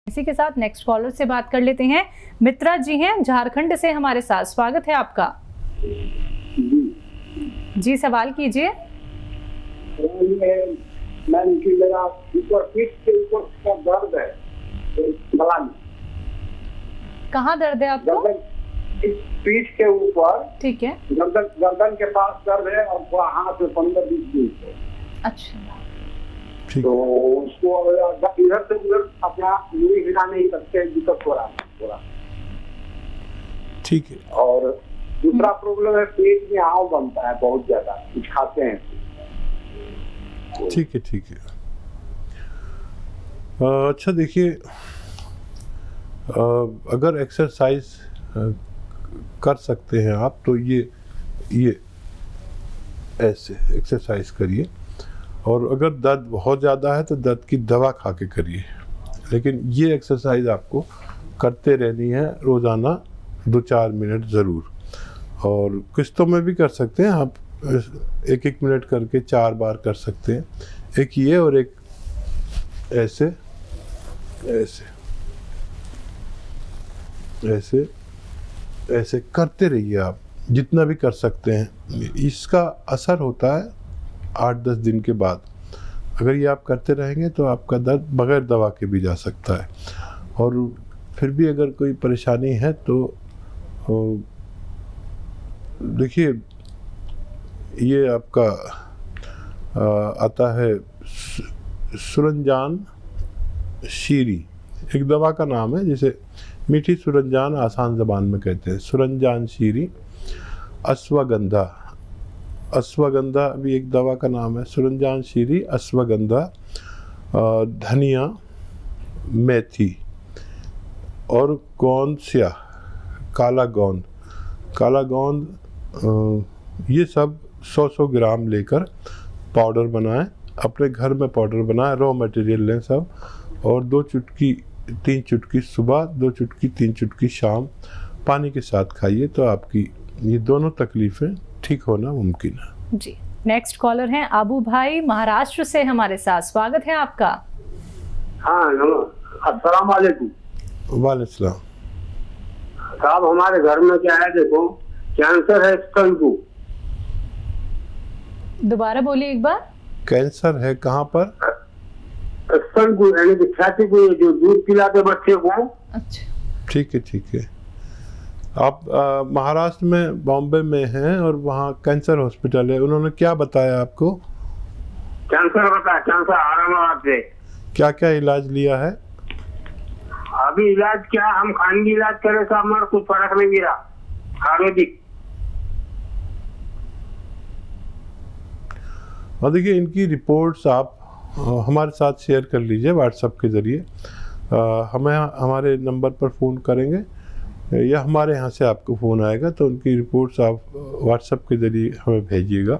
इसी के साथ नेक्स्ट कॉलर से बात कर लेते हैं। मित्रा जी हैं झारखंड से हमारे साथ, स्वागत है आपका। जी सवाल कीजिए। मैम कि मेरा ऊपर पीठ के ऊपर का दर्द है, गला में। कहाँ दर्द है आपको? पीठ के ऊपर। ठीक है। गर्दन के पास दर्द है और हाथ में 15-20 दिन से। अच्छा तो उसको इधर से उधर अपना मुंह हिला नहीं सकते, दिक्कत हो रहा है थोड़ा। ठीक है। और दूसरा प्रॉब्लम है पेट में आव बनता है बहुत ज्यादा, कुछ खाते हैं। ठीक है ठीक है। अच्छा देखिए, अगर एक्सरसाइज कर सकते हैं आप तो ये ऐसे एक्सरसाइज करिए, और अगर दर्द बहुत ज़्यादा है तो दर्द की दवा खा के करिए, लेकिन ये एक्सरसाइज आपको करते रहनी है रोज़ाना 2-4 मिनट ज़रूर। और किस्तों में भी कर सकते हैं आप, 1-1 मिनट करके 4 बार कर सकते हैं। एक ये और एक ऐसे ऐसे ऐसे ऐसे करते रहिए आप, जितना भी कर सकते हैं। इसका असर होता है 8-10 दिन के बाद। अगर ये आप करते रहेंगे तो आपका दर्द बगैर दवा के भी जा सकता है। और फिर भी अगर कोई परेशानी है तो देखिए, ये आपका आता है सुरंजान शीरी, एक दवा का नाम है जिसे मीठी सुरंजान आसान ज़बान में कहते हैं। सुरंजान शीरी, अश्वगंधा भी एक दवा का नाम है। सुरंजान शीरी, अश्वगंधा, धनिया, मेथी और गोंदसिया, काला गोंद, ये सब 100-100 ग्राम लेकर पाउडर बनाएं। अपने घर में पाउडर बनाएं, रॉ मटेरियल लें सब, और 2 चुटकी 3 चुटकी सुबह, 2 चुटकी 3 चुटकी शाम पानी के साथ खाइए, तो आपकी ये दोनों तकलीफ़ें ठीक होना मुमकिन है। जी। नेक्स्ट कॉलर हैं आबू भाई महाराष्ट्र से हमारे साथ, स्वागत है आपका। हाँ, अस्सलाम वालेकुम। वालेकुम सलाम। साहब हमारे घर में क्या है, देखो कैंसर है स्तन को। दोबारा बोलिए एक बार। कैंसर है कहाँ पर? स्तन को, यानी कि छाती को, जो दूध पिलाते बच्चे को। अच्छा ठीक है। आप महाराष्ट्र में बॉम्बे में हैं और वहाँ कैंसर हॉस्पिटल है, उन्होंने क्या बताया आपको? कैंसर बताया, कैंसर आराम से। क्या क्या इलाज लिया है? अभी इलाज क्या, हम खानगी इलाज करे तो हमारा कुछ फर्क नहीं गिरा। आयुर्वेदिक। और देखिए, इनकी रिपोर्ट्स आप हमारे साथ शेयर कर लीजिए व्हाट्सएप के ज़रिए। हमें हमारे नंबर पर फ़ोन करेंगे या हमारे यहाँ से आपको फ़ोन आएगा, तो उनकी रिपोर्ट्स आप व्हाट्सएप के ज़रिए हमें भेजिएगा,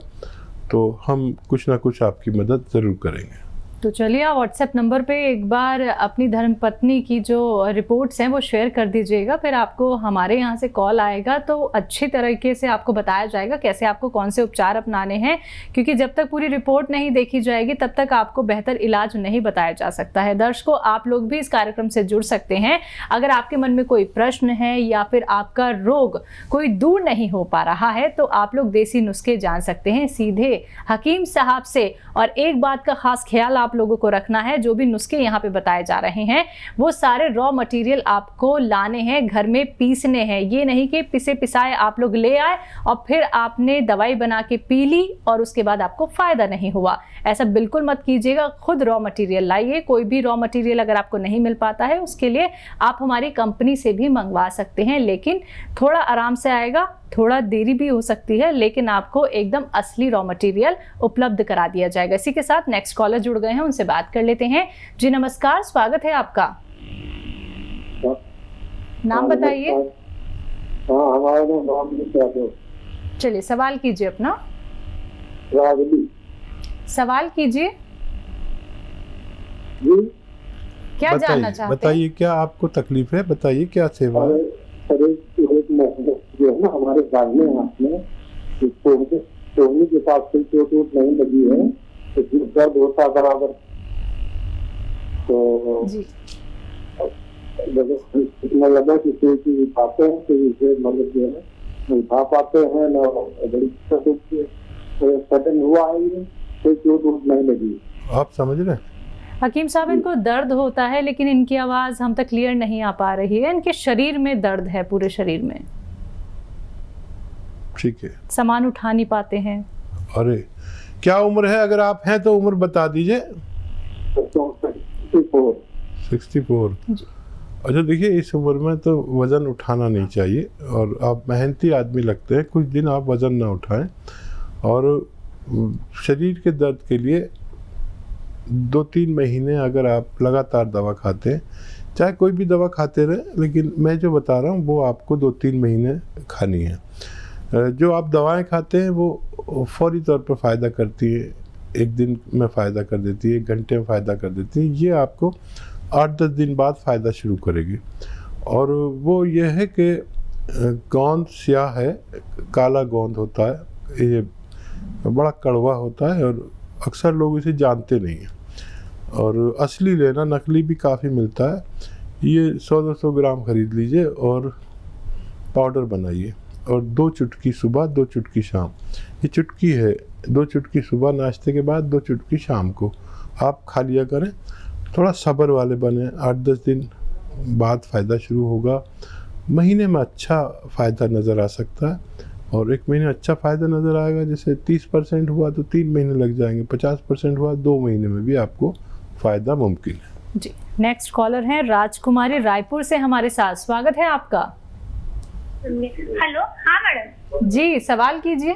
तो हम कुछ ना कुछ आपकी मदद ज़रूर करेंगे। तो चलिए, आप व्हाट्सएप नंबर पे एक बार अपनी धर्मपत्नी की जो रिपोर्ट्स हैं वो शेयर कर दीजिएगा, फिर आपको हमारे यहाँ से कॉल आएगा तो अच्छी तरीके से आपको बताया जाएगा कैसे आपको कौन से उपचार अपनाने हैं, क्योंकि जब तक पूरी रिपोर्ट नहीं देखी जाएगी तब तक आपको बेहतर इलाज नहीं बताया जा सकता है। दर्शकों, आप लोग भी इस कार्यक्रम से जुड़ सकते हैं। अगर आपके मन में कोई प्रश्न है या फिर आपका रोग कोई दूर नहीं हो पा रहा है तो आप लोग देसी नुस्खे जान सकते हैं सीधे हकीम साहब से। और एक बात का खास ख्याल आप लोगों को रखना है, जो भी नुस्खे यहाँ पे बताए जा रहे हैं वो सारे रॉ मटेरियल आपको लाने हैं, घर में पीसने हैं। ये नहीं कि पिसे पिसाए आप लोग ले आए और फिर आपने दवाई बना के पी ली और उसके बाद आपको फायदा नहीं हुआ। ऐसा बिल्कुल मत कीजिएगा, खुद रॉ मटेरियल लाइए। कोई भी रॉ मटेरियल अगर आपको नहीं मिल पाता है उसके लिए आप हमारी कंपनी से भी मंगवा सकते हैं, लेकिन थोड़ा आराम से आएगा, थोड़ा देरी भी हो सकती है, लेकिन आपको एकदम असली रॉ मटेरियल उपलब्ध करा दिया जाएगा। इसी के साथ नेक्स्ट कॉलर जुड़ गए हैं, उनसे बात कर लेते हैं। जी नमस्कार, स्वागत है आपका। नाम बताइए। हमारा नाम चलिए सवाल कीजिए अपना। सवाल कीजिए। क्या जानना चाहते हैं? बताइए क्या आपको तकलीफ है, बताइए क्या सेवा है। जो है ना हमारे सामने हाथ में सोने के साथ कोई चोट नहीं लगी है, तो दर्द होता बराबर। तो जी जब इतना लगा कि कोई उठाते हैं तो इसे मतलब जो है न उठा पाते हैं न बड़ी दिक्कत होती है। तो सडन हुआ है ये, कोई चोट नहीं लगी। आप समझ रहे हैं? हकीम साहब, इनको दर्द होता है लेकिन इनकी आवाज़ हम तक क्लियर नहीं आ पा रही है। इनके शरीर में दर्द है, पूरे शरीर में। ठीक है। सामान उठा नहीं पाते हैं। अरे क्या उम्र है? अगर आप हैं तो उम्र बता दीजिए। 64। अच्छा देखिए, इस उम्र में तो वज़न उठाना नहीं चाहिए और आप मेहनती आदमी लगते हैं। कुछ दिन आप वज़न ना उठाएं और शरीर के दर्द के लिए 2-3 महीने अगर आप लगातार दवा खाते हैं, चाहे कोई भी दवा खाते रहें, लेकिन मैं जो बता रहा हूँ वो आपको 2-3 महीने खानी है। जो आप दवाएं खाते हैं वो फौरी तौर पर फ़ायदा करती है, एक दिन में फ़ायदा कर देती है, 1 घंटे में फ़ायदा कर देती है। ये आपको 8-10 दिन बाद फ़ायदा शुरू करेगी। और वो ये है कि गोंद स्याह है, काला गोंद होता है, ये बड़ा कड़वा होता है और अक्सर लोग इसे जानते नहीं हैं। और असली लेना, नकली भी काफ़ी मिलता है। ये 100-200 ग्राम ख़रीद लीजिए और पाउडर बनाइए और 2 चुटकी सुबह, 2 चुटकी शाम। ये चुटकी है, 2 चुटकी सुबह नाश्ते के बाद, 2 चुटकी शाम को आप खा लिया करें। थोड़ा सब्र वाले बने, 8-10 दिन बाद फ़ायदा शुरू होगा। महीने में अच्छा फ़ायदा नज़र आ सकता है और 1 महीने अच्छा फ़ायदा नज़र आएगा। जैसे 30% हुआ तो 3 महीने लग जाएंगे, 50% हुआ 2 महीने में भी आपको फ़ायदा मुमकिन है। जी, नेक्स्ट कॉलर हैं राजकुमारी रायपुर से हमारे साथ। स्वागत है आपका। हेलो। हाँ मैडम जी, सवाल कीजिए।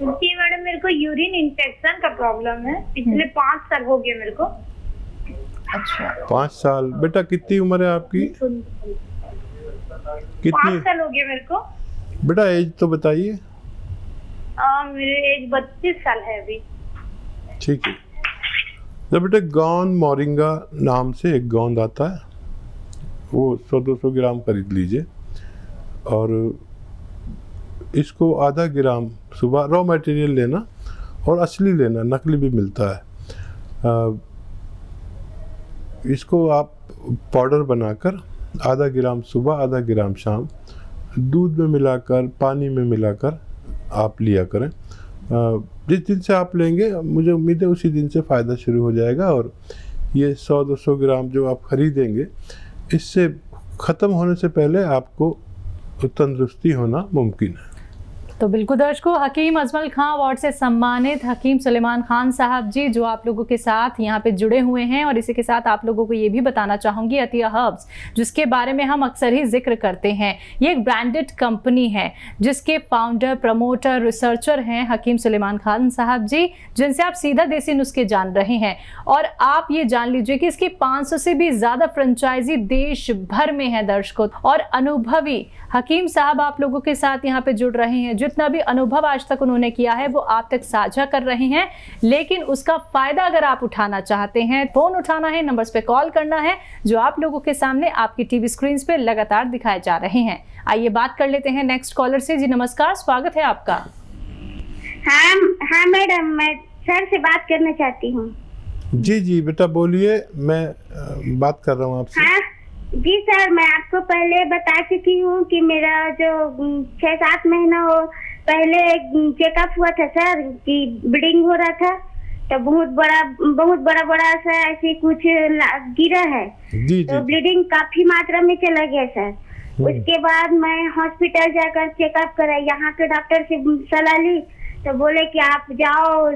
जी मैडम, मेरे को यूरिन इन्फेक्शन का प्रॉब्लम है। पिछले 5 साल हो गए मेरे को। अच्छा, 5 साल। बेटा कितनी उम्र है आपकी? 5 साल हो गए मेरे को। बेटा एज तो बताइए। मेरे एज 32 साल है अभी। ठीक है। तो बेटा गोंद मोरिंगा नाम से एक गोंद आता है, वो 100-200 ग्राम खरीद लीजिए और इसको आधा ग्राम सुबह, रॉ मटेरियल लेना और असली लेना, नकली भी मिलता है। इसको आप पाउडर बनाकर आधा ग्राम सुबह, आधा ग्राम शाम, दूध में मिलाकर, पानी में मिलाकर आप लिया करें। जिस दिन से आप लेंगे मुझे उम्मीद है उसी दिन से फ़ायदा शुरू हो जाएगा। और ये 100-200 ग्राम जो आप ख़रीदेंगे, इससे ख़त्म होने से पहले आपको तंदुरुस्ती होना मुमकिन है। तो बिल्कुल दर्शकों, हकीम अजमल खां अवार्ड से सम्मानित हकीम सुलेमान खान साहब जी जो आप लोगों के साथ यहाँ पे जुड़े हुए हैं। और इसी के साथ आप लोगों को ये भी बताना चाहूँगी, अतिया हर्ब्स जिसके बारे में हम अक्सर ही जिक्र करते हैं, ये एक ब्रांडेड कंपनी है जिसके फाउंडर, प्रमोटर, रिसर्चर हैं हकीम सुलेमान खान साहब जी, जिनसे आप सीधा देसी नुस्खे जान रहे हैं। और आप ये जान लीजिए कि इसकी 500 से भी ज़्यादा फ्रेंचाइजी देश भर में है दर्शकों। और अनुभवी हकीम साहब आप लोगों के साथ यहाँ पे जुड़ रहे हैं। जितना भी अनुभव आज तक उन्होंने किया है वो आप तक साझा कर रहे हैं, लेकिन उसका फायदा अगर आप उठाना चाहते हैं, फोन उठाना है, नंबर्स पे कॉल करना है जो आप लोगों के सामने आपकी टीवी स्क्रीन पे लगातार दिखाए जा रहे हैं। आइए बात कर लेते हैं नेक्स्ट कॉलर से। जी नमस्कार, स्वागत है आपका। हाँ मैडम, मैं सर से बात करना चाहती हूँ। जी बेटा बोलिए, मैं बात कर रहा हूँ आपसे। हाँ जी सर, मैं आपको पहले बता चुकी हूँ कि मेरा जो 6-7 महीना हो पहले चेकअप हुआ था सर कि ब्लीडिंग हो रहा था, तो बहुत बड़ा सा ऐसे कुछ गिरा है। जी तो ब्लीडिंग काफी मात्रा में चला गया सर। उसके बाद मैं हॉस्पिटल जाकर चेकअप करा, यहाँ के डॉक्टर से सलाह ली तो बोले कि आप जाओ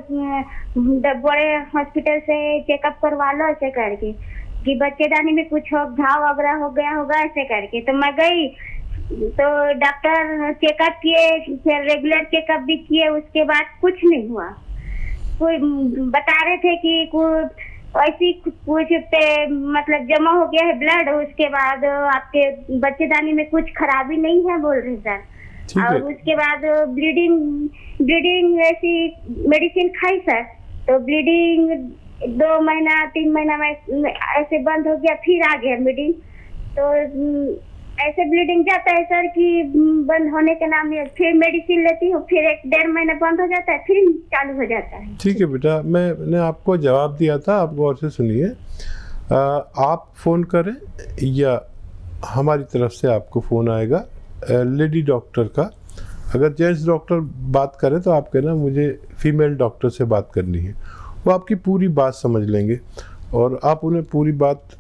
बड़े हॉस्पिटल से चेकअप करवा लो, ऐसे करके कि बच्चेदानी में कुछ घाव वगैरह हो गया होगा, ऐसे करके। तो मैं गई तो डॉक्टर चेकअप किए, फिर रेगुलर चेकअप भी किए, उसके बाद कुछ नहीं हुआ। कोई बता रहे थे कि कुछ ऐसी कुछ पे मतलब जमा हो गया है ब्लड, उसके बाद आपके बच्चेदानी में कुछ खराबी नहीं है बोल रहे सर। और उसके बाद ब्लीडिंग ऐसी मेडिसिन खाई सर, तो ब्लीडिंग 2 महीना 3 महीना में ऐसे बंद हो गया, फिर आ गया ब्लीडिंग। तो ऐसे ब्लीडिंग जाता है सर कि बंद होने के नाम में फिर मेडिसिन लेती हूँ, फिर 1-1.5 महीना बंद हो जाता है, फिर चालू हो जाता है। ठीक है बेटा, मैंने आपको जवाब दिया था, आप गौर से सुनिए। आप फ़ोन करें या हमारी तरफ से आपको फ़ोन आएगा लेडी डॉक्टर का। अगर जेंट्स डॉक्टर बात करें तो आप कहना मुझे फीमेल डॉक्टर से बात करनी है, वो आपकी पूरी बात समझ लेंगे और आप उन्हें पूरी बात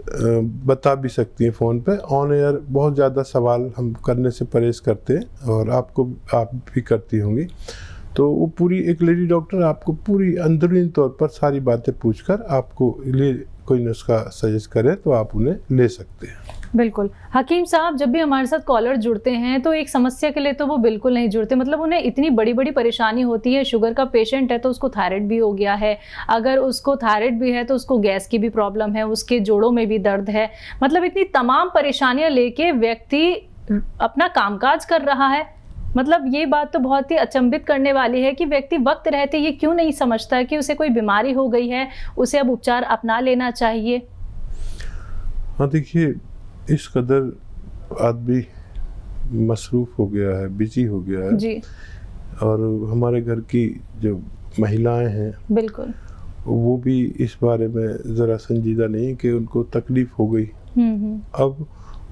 बता भी सकती हैं फ़ोन पे। ऑन एयर बहुत ज़्यादा सवाल हम करने से परहेज़ करते हैं और आप भी करती होंगी, तो वो पूरी एक लेडी डॉक्टर आपको पूरी अंदरूनी तौर पर सारी बातें पूछकर आपको लिए कोई नुस्खा सजेस्ट करे तो आप उन्हें ले सकते हैं। बिल्कुल। हकीम साहब, जब भी हमारे साथ कॉलर जुड़ते हैं तो एक समस्या के लिए तो वो बिल्कुल नहीं जुड़ते, मतलब उन्हें इतनी बड़ी बड़ी परेशानी होती है। शुगर का पेशेंट है तो उसको थायराइड भी हो गया है, अगर उसको थायराइड भी है तो उसको गैस की भी प्रॉब्लम है, उसके जोड़ों में भी दर्द है, मतलब इतनी तमाम परेशानियां लेके व्यक्ति अपना कामकाज कर रहा है। मतलब ये बात तो बहुत ही अचंभित करने वाली है कि व्यक्ति वक्त रहते ये क्यों नहीं समझता कि उसे कोई बीमारी हो गई है, उसे अब उपचार अपना लेना चाहिए। हाँ देखिए, इस कदर आदमी मसरूफ़ हो गया है, बिजी हो गया है जी। और हमारे घर की जो महिलाएं हैं बिल्कुल, वो भी इस बारे में ज़रा संजीदा नहीं कि उनको तकलीफ़ हो गई। अब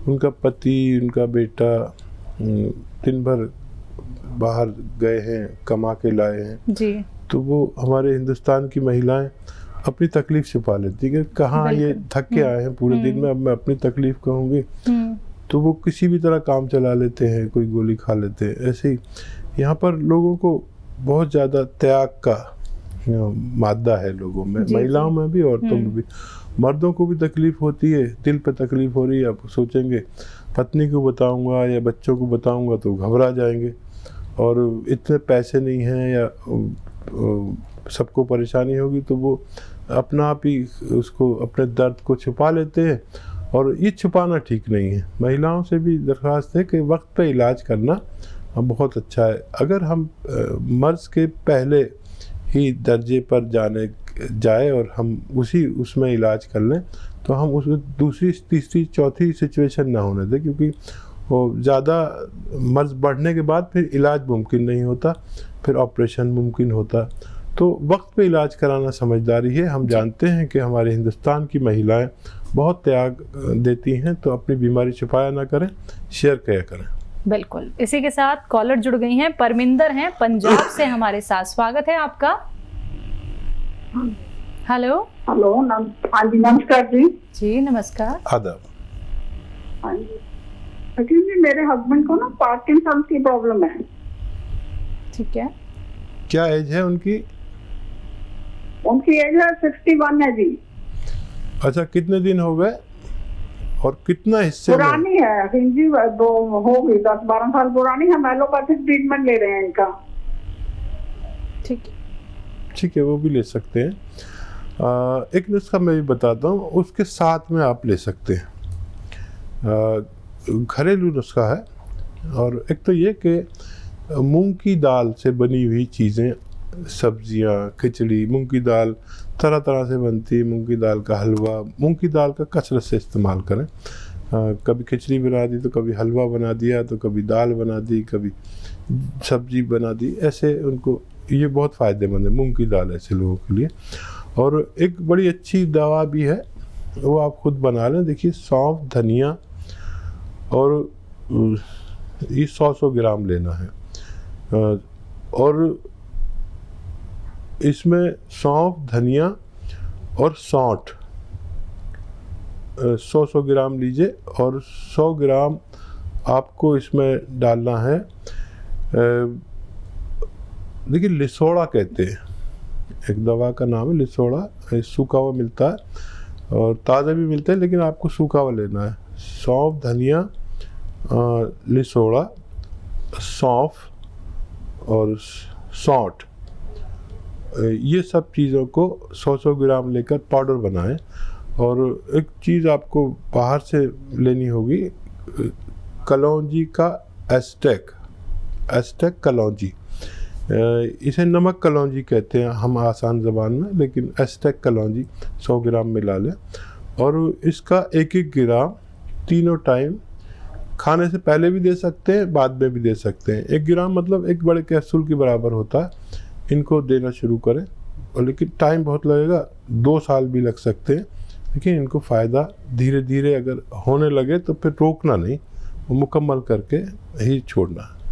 उनका पति, उनका बेटा दिन भर बाहर गए हैं, कमा के लाए हैं जी, तो वो हमारे हिंदुस्तान की महिलाएं अपनी तकलीफ छिपा लेती है कि कहाँ ये थक के आए हैं पूरे दिन में, अब मैं अपनी तकलीफ कहूँगी, तो वो किसी भी तरह काम चला लेते हैं, कोई गोली खा लेते हैं। ऐसे ही यहाँ पर लोगों को बहुत ज़्यादा त्याग का मादा है लोगों में, महिलाओं में भी, औरतों में भी। मर्दों को भी तकलीफ होती है, दिल पे तकलीफ हो रही है, आप सोचेंगे पत्नी को बताऊंगा या बच्चों को बताऊंगा तो घबरा जाएंगे, और इतने पैसे नहीं हैं या सबको परेशानी होगी तो वो अपना आप ही उसको अपने दर्द को छुपा लेते हैं, और ये छुपाना ठीक नहीं है। महिलाओं से भी दरख्वास्त है कि वक्त पे इलाज करना बहुत अच्छा है। अगर हम मर्ज़ के पहले ही दर्जे पर जाए और हम उसमें इलाज कर लें तो हम उसमें दूसरी, तीसरी, चौथी सिचुएशन ना होने दें, क्योंकि वो ज़्यादा मर्ज़ बढ़ने के बाद फिर इलाज मुमकिन नहीं होता, फिर ऑपरेशन मुमकिन होता। तो वक्त पे इलाज कराना समझदारी है। हम जानते हैं कि हमारे हिंदुस्तान की महिलाएं बहुत त्याग देती हैं, तो अपनी बीमारी छुपाया ना करें, शेयर किया करें। बिल्कुल। इसी के साथ कॉलर जुड़ गई हैं, परमिंदर हैं पंजाब से हमारे साथ। स्वागत है आपका। हेलो। हेलो, हाँ जी, नमस्कार जी। जी नमस्कार। आदाब। हाँ जी, एक्चुअली मेरे हस्बैंड को ना पार्किंसन की प्रॉब्लम है। ठीक है। क्या एज है उनकी? उनकी एज है 61 है जी। अच्छा, कितने दिन हो गए और कितना हिस्से पुरानी है जी, दो हो गई, 10-12 साल पुरानी है। एलोपैथिक ट्रीटमेंट ले रहे हैं इनका। ठीक है, वो भी ले सकते हैं। एक नुस्खा मैं भी बताता हूँ, उसके साथ में आप ले सकते हैं। घरेलू नुस्खा है, और एक तो ये कि मूंग की दाल से बनी हुई चीज़ें, सब्जियां, खिचड़ी, मूंग की दाल तरह तरह से बनती है, मूंग की दाल का हलवा, मूंग की दाल का कसरत से इस्तेमाल करें। कभी खिचड़ी बना दी तो कभी हलवा बना दिया, तो कभी दाल बना दी, कभी सब्जी बना दी, ऐसे उनको ये बहुत फ़ायदेमंद है मूंग की दाल ऐसे लोगों के लिए। और एक बड़ी अच्छी दवा भी है, वो आप खुद बना लें। देखिए, सौंफ, धनिया, और ये 100 ग्राम लेना है, और इसमें सौंफ, धनिया और सौंठ 100 ग्राम लीजिए, और 100 ग्राम आपको इसमें डालना है। देखिए, लिसोड़ा कहते हैं, एक दवा का नाम है लिसोड़ा। सूखा हुआ मिलता है और ताज़ा भी मिलता है, लेकिन आपको सूखा हुआ लेना है। सौंफ, धनिया, लिसोड़ा, सौंफ और सौंठ, ये सब चीज़ों को 100 ग्राम लेकर पाउडर बनाएं। और एक चीज़ आपको बाहर से लेनी होगी, कलौंजी का एस्टेक कलौंजी, इसे नमक कलौंजी कहते हैं हम आसान ज़बान में, लेकिन एस्टेक कलौंजी 100 ग्राम मिला लें। और इसका 1-1 ग्राम तीनों टाइम, खाने से पहले भी दे सकते हैं, बाद में भी दे सकते हैं। 1 ग्राम मतलब 1 बड़े कैप्सूल के बराबर होता है। इनको देना शुरू करें, और लेकिन टाइम बहुत लगेगा, 2 साल भी लग सकते हैं, लेकिन इनको फ़ायदा धीरे धीरे अगर होने लगे तो फिर रोकना नहीं, वो मुकम्मल करके ही छोड़ना।